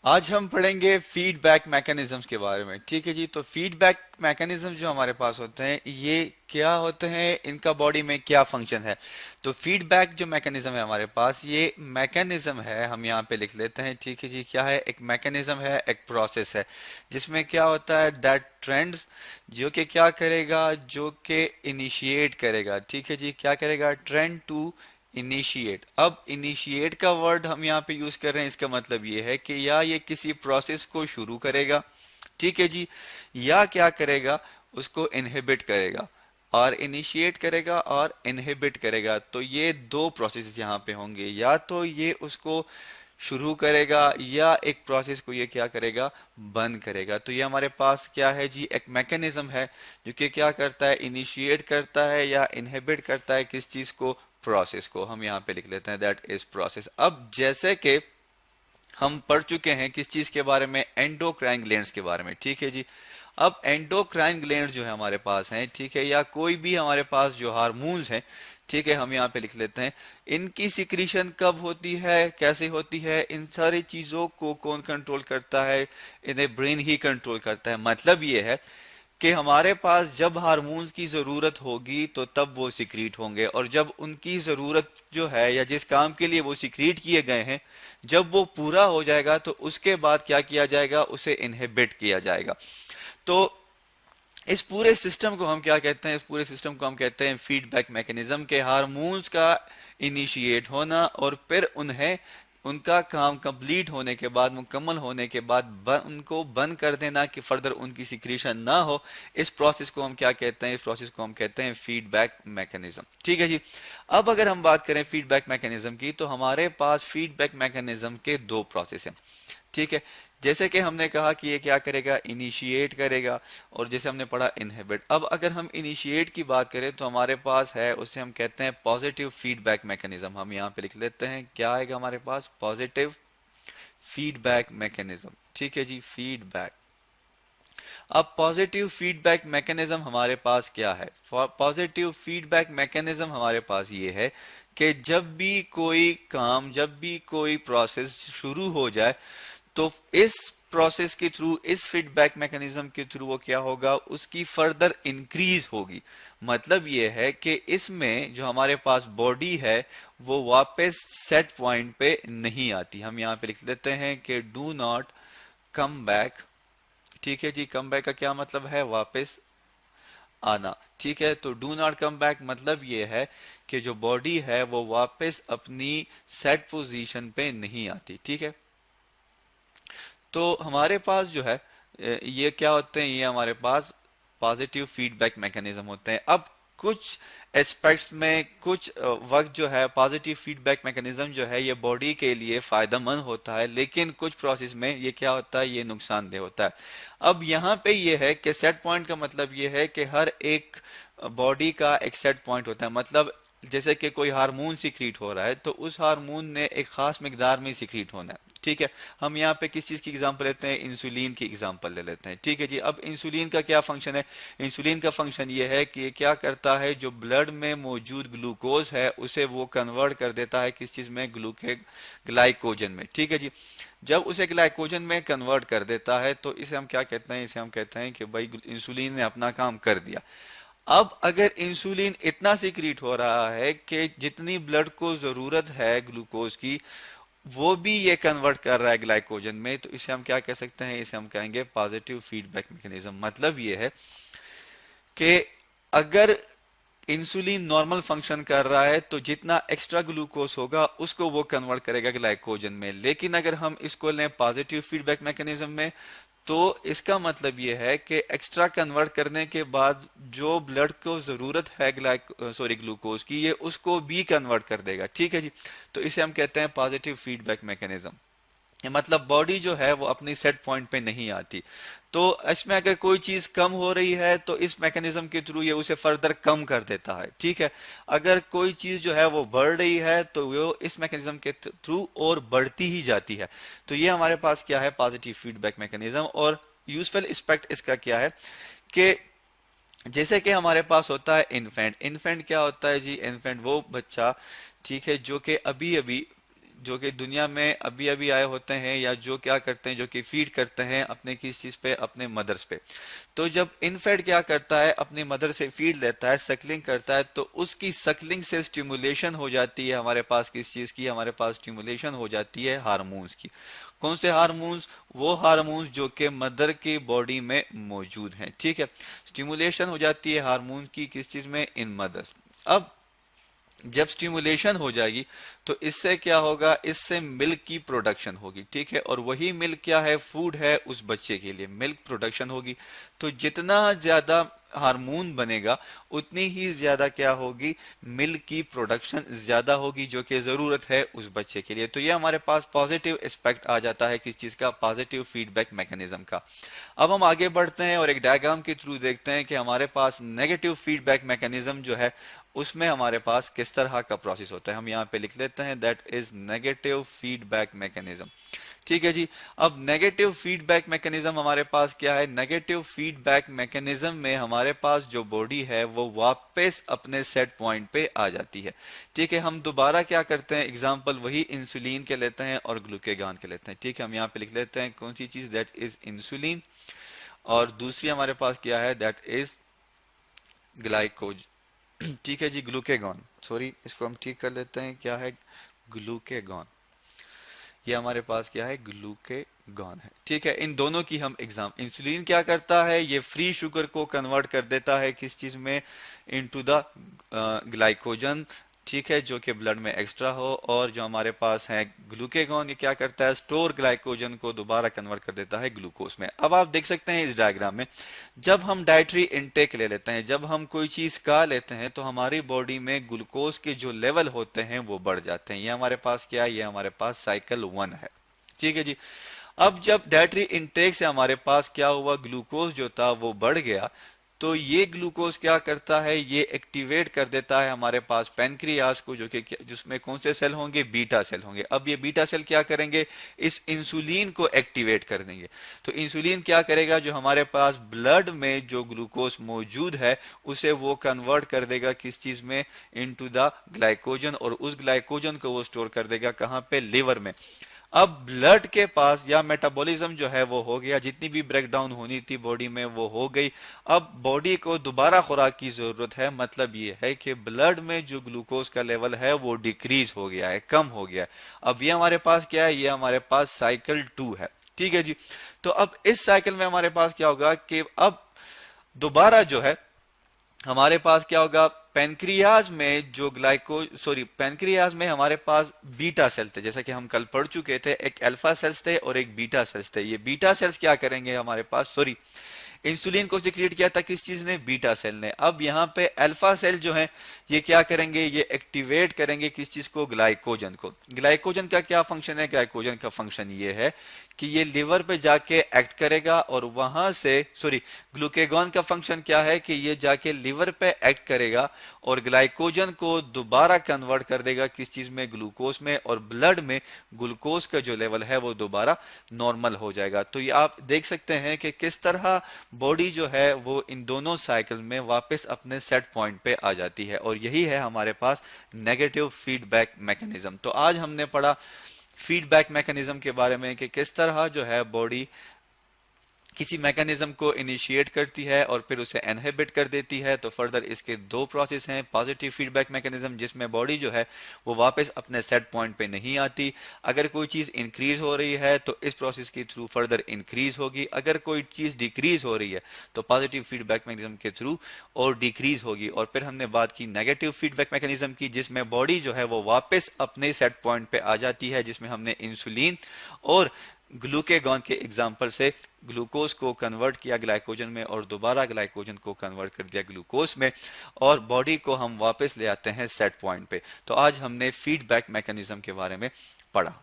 आज हम पढ़ेंगे फीडबैक मैकेनिज्म्स के बारे में। ठीक है जी। तो फीडबैक मैकेनिज्म जो हमारे पास होते हैं ये क्या होते हैं, इनका बॉडी में क्या फंक्शन है। तो फीडबैक जो मैकेनिज्म है हमारे पास, ये मैकेनिज्म है, हम यहाँ पे लिख लेते हैं। ठीक है जी। क्या है? एक मैकेनिज्म है, एक प्रोसेस है, जिसमें क्या होता है दैट ट्रेंड्स, जो कि क्या करेगा, जो कि इनिशिएट करेगा। ठीक है जी। क्या करेगा? Trend to initiate. अब इनिशिएट का वर्ड हम यहाँ पे यूज कर रहे हैं, इसका मतलब ये है कि या ये किसी प्रोसेस को शुरू करेगा, ठीक है जी, या क्या करेगा, उसको इनहिबिट करेगा। और इनिशिएट करेगा और इनहिबिट करेगा, तो ये दो प्रोसेस यहाँ पे होंगे। या तो ये उसको शुरू करेगा या एक प्रोसेस को ये क्या करेगा, बंद करेगा। तो ये हमारे पास क्या है जी, एक मैकेनिज्म है जो कि क्या करता है, इनिशिएट करता है या इनहिबिट करता है किस चीज को, प्रोसेस को। हम यहाँ पे लिख लेते हैं दैट इज प्रोसेस। अब जैसे कि हम पढ़ चुके हैं किस चीज के बारे में, एंडोक्राइन ग्लैंड्स के बारे में। ठीक है जी। अब एंडोक्राइन ग्लैंड जो है हमारे पास हैं, ठीक है, या कोई भी हमारे पास जो हार्मोन्स हैं, ठीक है, हम यहाँ पे लिख लेते हैं। इनकी सिक्रीशन कब होती है, कैसे होती है, इन सारी चीजों को कौन कंट्रोल करता है, इन्हें ब्रेन ही कंट्रोल करता है। मतलब ये है कि हमारे पास जब हार्मोन्स की जरूरत होगी तो तब वो सिक्रीट होंगे, और जब उनकी जरूरत जो है या जिस काम के लिए वो सिक्रीट किए गए हैं, जब वो पूरा हो जाएगा तो उसके बाद क्या किया जाएगा, उसे इनहिबिट किया जाएगा। तो इस पूरे सिस्टम को हम क्या कहते हैं, इस पूरे सिस्टम को हम कहते हैं फीडबैक मैकेनिज्म, के हार्मोन्स का इनिशिएट होना और फिर उन्हें उनका काम कंप्लीट होने के बाद, मुकम्मल होने के बाद उनको बंद कर देना कि फर्दर उनकी सिक्रीशन ना हो। इस प्रोसेस को हम क्या कहते हैं, इस प्रोसेस को हम कहते हैं फीडबैक मैकेनिज्म। ठीक है जी। अब अगर हम बात करें फीडबैक मैकेनिज्म की, तो हमारे पास फीडबैक मैकेनिज्म के दो प्रोसेस हैं। ठीक है। जैसे कि हमने कहा कि ये क्या करेगा, इनिशिएट करेगा, और जैसे हमने पढ़ा इनहिबिट। अब अगर हम इनिशिएट की बात करें तो हमारे पास है, उसे हम कहते हैं पॉजिटिव फीडबैक मैकेनिज्म। हम यहाँ पे लिख लेते हैं, क्या आएगा हमारे पास, पॉजिटिव फीडबैक मैकेनिज्म। ठीक है जी, फीडबैक। अब पॉजिटिव फीडबैक मैकेनिज्म हमारे पास क्या है, पॉजिटिव फीडबैक मैकेनिज्म हमारे पास ये है कि जब भी कोई काम, जब भी कोई प्रोसेस शुरू हो जाए, तो इस प्रोसेस के थ्रू, इस फीडबैक मैकेनिज्म के थ्रू वो क्या होगा, उसकी फर्दर इंक्रीज होगी। मतलब ये है कि इसमें जो हमारे पास बॉडी है वो वापस सेट पॉइंट पे नहीं आती। हम यहाँ पे लिख लेते हैं कि डू नॉट कम बैक। ठीक है जी। कम बैक का क्या मतलब है, वापस आना। ठीक है। तो डू नॉट कम बैक मतलब ये है कि जो बॉडी है वो वापस अपनी सेट पोजीशन पे नहीं आती। ठीक है। तो हमारे पास जो है ये क्या होते हैं, ये हमारे पास पॉजिटिव फीडबैक मैकेनिज्म होते हैं। अब कुछ एस्पेक्ट्स में, कुछ वक्त जो है पॉजिटिव फीडबैक मैकेनिज्म जो है ये बॉडी के लिए फायदेमंद होता है, लेकिन कुछ प्रोसेस में ये क्या होता है, ये नुकसानदेह होता है। अब यहाँ पे ये है कि सेट पॉइंट का मतलब ये है कि हर एक बॉडी का एक सेट पॉइंट होता है। मतलब जैसे कि कोई हार्मोन सिक्रीट हो रहा है तो उस हार्मोन ने एक खास मिकदार में सिक्रीट होना है। ठीक है। हम यहाँ पे किस चीज की एग्जांपल लेते हैं, इंसुलिन की एग्जांपल ले लेते हैं। ठीक है जी। अब इंसुलिन का क्या फंक्शन है, इंसुलिन का फंक्शन ये है कि ये क्या करता है, जो ब्लड में मौजूद ग्लूकोज है उसे वो कन्वर्ट कर देता है किस चीज में, ग्लाइकोजन में। ठीक है जी। जब उसे ग्लाइकोजन में कन्वर्ट कर देता है तो इसे हम क्या कहते हैं, इसे हम कहते हैं कि भाई इंसुलिन ने अपना काम कर दिया। अब अगर इंसुलिन इतना सीक्रेट हो रहा है कि जितनी ब्लड को जरूरत है ग्लूकोज की, वो भी ये कन्वर्ट कर रहा है ग्लाइकोजन में, तो इसे हम क्या कह सकते हैं, इसे हम कहेंगे पॉजिटिव फीडबैक मैकेनिज्म। मतलब ये है कि अगर इंसुलिन नॉर्मल फंक्शन कर रहा है तो जितना एक्स्ट्रा ग्लूकोज होगा उसको वो कन्वर्ट करेगा ग्लाइकोजन में। लेकिन अगर हम इसको लें पॉजिटिव फीडबैक मैकेनिज्म में, तो इसका मतलब ये है कि एक्स्ट्रा कन्वर्ट करने के बाद जो ब्लड को जरूरत है ग्लूकोज की, ये उसको भी कन्वर्ट कर देगा। ठीक है जी। तो इसे हम कहते हैं पॉजिटिव फीडबैक मैकेनिज्म। मतलब बॉडी जो है वो अपनी सेट पॉइंट पे नहीं आती। तो इसमें अगर कोई चीज कम हो रही है तो इस मैकेनिज्म के थ्रू ये उसे फर्दर कम कर देता है। ठीक है। अगर कोई चीज जो है वो बढ़ रही है तो वो इस मैकेनिज्म के थ्रू और बढ़ती ही जाती है। तो ये हमारे पास क्या है, पॉजिटिव फीडबैक मैकेनिज्म। और यूजफुल एस्पेक्ट इसका क्या है कि जैसे कि हमारे पास होता है इन्फेंट। इन्फेंट क्या होता है जी, इन्फेंट वो बच्चा, ठीक है, जो कि अभी अभी जो कि दुनिया में अभी अभी आए होते हैं, या जो क्या करते हैं, जो कि फीड करते हैं अपने किस चीज पे, अपने मदर्स पे। तो जब इनफेंट क्या करता है, अपनी मदर से फीड लेता है, सकलिंग करता है, तो उसकी सकलिंग से स्टिमुलेशन हो जाती है हमारे पास किस चीज की, हमारे पास स्टिमुलेशन हो जाती है हार्मोन्स की। कौन से हार्मोन्स? वो हार्मोन्स जो कि मदर की बॉडी में मौजूद हैं, ठीक है। स्टिमुलेशन हो जाती है हार्मोन की किस चीज में, इन मदर्स। अब जब स्टिमुलेशन हो जाएगी तो इससे क्या होगा, इससे मिल्क की प्रोडक्शन होगी, ठीक है। और वही मिल्क क्या है, फूड है उस बच्चे के लिए, मिल्क प्रोडक्शन होगी। तो जितना ज्यादा हार्मोन बनेगा उतनी ही ज्यादा क्या होगी, मिल्क की प्रोडक्शन ज्यादा होगी, जो कि जरूरत है उस बच्चे के लिए। तो ये हमारे पास पॉजिटिव एस्पेक्ट आ जाता है किस चीज का, पॉजिटिव फीडबैक मैकेनिज्म का। अब हम आगे बढ़ते हैं और एक डायग्राम के थ्रू देखते हैं कि हमारे पास नेगेटिव फीडबैक मैकेनिज्म जो है उसमें हमारे पास किस तरह का प्रोसेस होता है। हम यहाँ पे लिख लेते हैं that is negative feedback mechanism, ठीक है जी। अब नेगेटिव फीडबैक मैकेनिज्म हमारे पास क्या है, नेगेटिव फीडबैक मैकेनिज्म में हमारे पास जो बॉडी है वो वापस अपने सेट पॉइंट पे आ जाती है, ठीक है। हम दोबारा क्या करते हैं, एग्जांपल वही इंसुलिन के लेते हैं और ग्लूकेगॉन के लेते हैं, ठीक है। हम यहाँ पे लिख लेते हैं कौन सी चीज, दैट इज इंसुलिन, और दूसरी हमारे पास क्या है, दैट इज ग्लाइकोज, ठीक है जी, ग्लूकेगॉन। सॉरी, इसको हम ठीक कर लेते हैं, क्या है, ग्लूकेगॉन। ये हमारे पास क्या है, ग्लूकेगॉन है, ठीक है। इन दोनों की हम एग्जाम, इंसुलिन क्या करता है, ये फ्री शुगर को कन्वर्ट कर देता है किस चीज में, इनटू द ग्लाइकोजन, ठीक है, जो कि ब्लड में एक्स्ट्रा हो। और जो हमारे पास है ग्लूकेगॉन, ये क्या करता है, स्टोर ग्लाइकोजन को दोबारा कन्वर्ट कर देता है ग्लूकोज में। अब आप देख सकते हैं इस डायग्राम में, जब हम डाइटरी इनटेक ले लेते हैं, जब हम कोई चीज खा लेते हैं, तो हमारी बॉडी में ग्लूकोज के जो लेवल होते हैं वो बढ़ जाते हैं। ये हमारे पास क्या है, ये हमारे पास साइकिल 1 है, ठीक है जी। अब जब डाइटरी इनटेक से हमारे पास क्या हुआ, ग्लूकोज जो था वो बढ़ गया, तो ये ग्लूकोज क्या करता है, ये एक्टिवेट कर देता है हमारे पास पेनक्रियास को, जो कि जिसमें कौन से सेल होंगे, बीटा सेल होंगे। अब ये बीटा सेल क्या करेंगे, इस इंसुलिन को एक्टिवेट कर देंगे। तो इंसुलिन क्या करेगा, जो हमारे पास ब्लड में जो ग्लूकोज मौजूद है उसे वो कन्वर्ट कर देगा किस चीज में, इनटू द ग्लाइकोजन, और उस ग्लाइकोजन को वो स्टोर कर देगा कहां पे, लिवर में। अब ब्लड के पास या मेटाबॉलिज्म जो है वो हो गया, जितनी भी ब्रेकडाउन होनी थी बॉडी में वो हो गई। अब बॉडी को दोबारा खुराक की जरूरत है, मतलब ये है कि ब्लड में जो ग्लूकोज का लेवल है वो डिक्रीज हो गया है, कम हो गया है। अब ये हमारे पास क्या है, ये हमारे पास साइकिल 2 है, ठीक है जी। तो अब इस साइकिल में हमारे पास क्या होगा कि अब दोबारा जो है हमारे पास क्या होगा, पेनक्रियाज में जो पेनक्रियाज में हमारे पास बीटा सेल थे, जैसा कि हम कल पढ़ चुके थे, एक अल्फा सेल्स थे और एक बीटा सेल्स थे। ये बीटा सेल्स क्या करेंगे हमारे पास, इंसुलिन को सिक्रिएट किया था किस चीज ने, बीटा सेल ने। अब यहाँ पे अल्फा सेल जो है ये क्या करेंगे, ये एक्टिवेट करेंगे किस चीज को, ग्लाइकोजन को। ग्लाइकोजन का क्या फंक्शन है, ग्लाइकोजन का फंक्शन ये है कि ये लिवर पे जाके एक्ट करेगा और वहां से ग्लूकेगॉन का फंक्शन क्या है कि ये जाके लिवर पे एक्ट करेगा और ग्लाइकोजन को दोबारा कन्वर्ट कर देगा किस चीज में, ग्लूकोज में, और ब्लड में ग्लूकोज का जो लेवल है वो दोबारा नॉर्मल हो जाएगा। तो ये आप देख सकते हैं कि किस तरह बॉडी जो है वो इन दोनों साइकिल में वापस अपने सेट पॉइंट पे आ जाती है, और यही है हमारे पास नेगेटिव फीडबैक मैकेनिज्म। तो आज हमने पढ़ा फीडबैक मैकेनिज्म के बारे में कि किस तरह जो है बॉडी किसी मैकेनिज्म को इनिशिएट करती है और फिर उसे इनहिबिट कर देती है। तो फर्दर इसके दो प्रोसेस हैं, पॉजिटिव फीडबैक मैकेनिज्म जिसमें बॉडी जो है वो वापस अपने सेट पॉइंट पे नहीं आती। अगर कोई चीज इंक्रीज हो रही है तो इस प्रोसेस के थ्रू फर्दर इंक्रीज होगी, अगर कोई चीज डिक्रीज हो रही है तो पॉजिटिव फीडबैक मैकेनिज्म के थ्रू और डिक्रीज होगी। और फिर हमने बात की नेगेटिव फीडबैक मैकेनिज्म की, जिसमें बॉडी जो है वो वापस अपने सेट पॉइंट पे आ जाती है, जिसमें हमने इंसुलिन और ग्लूकेगॉन के एग्जाम्पल से ग्लूकोज को कन्वर्ट किया ग्लाइकोजन में और दोबारा ग्लाइकोजन को कन्वर्ट कर दिया ग्लूकोज में, और बॉडी को हम वापस ले आते हैं सेट पॉइंट पे। तो आज हमने फीडबैक मैकेनिज्म के बारे में पढ़ा।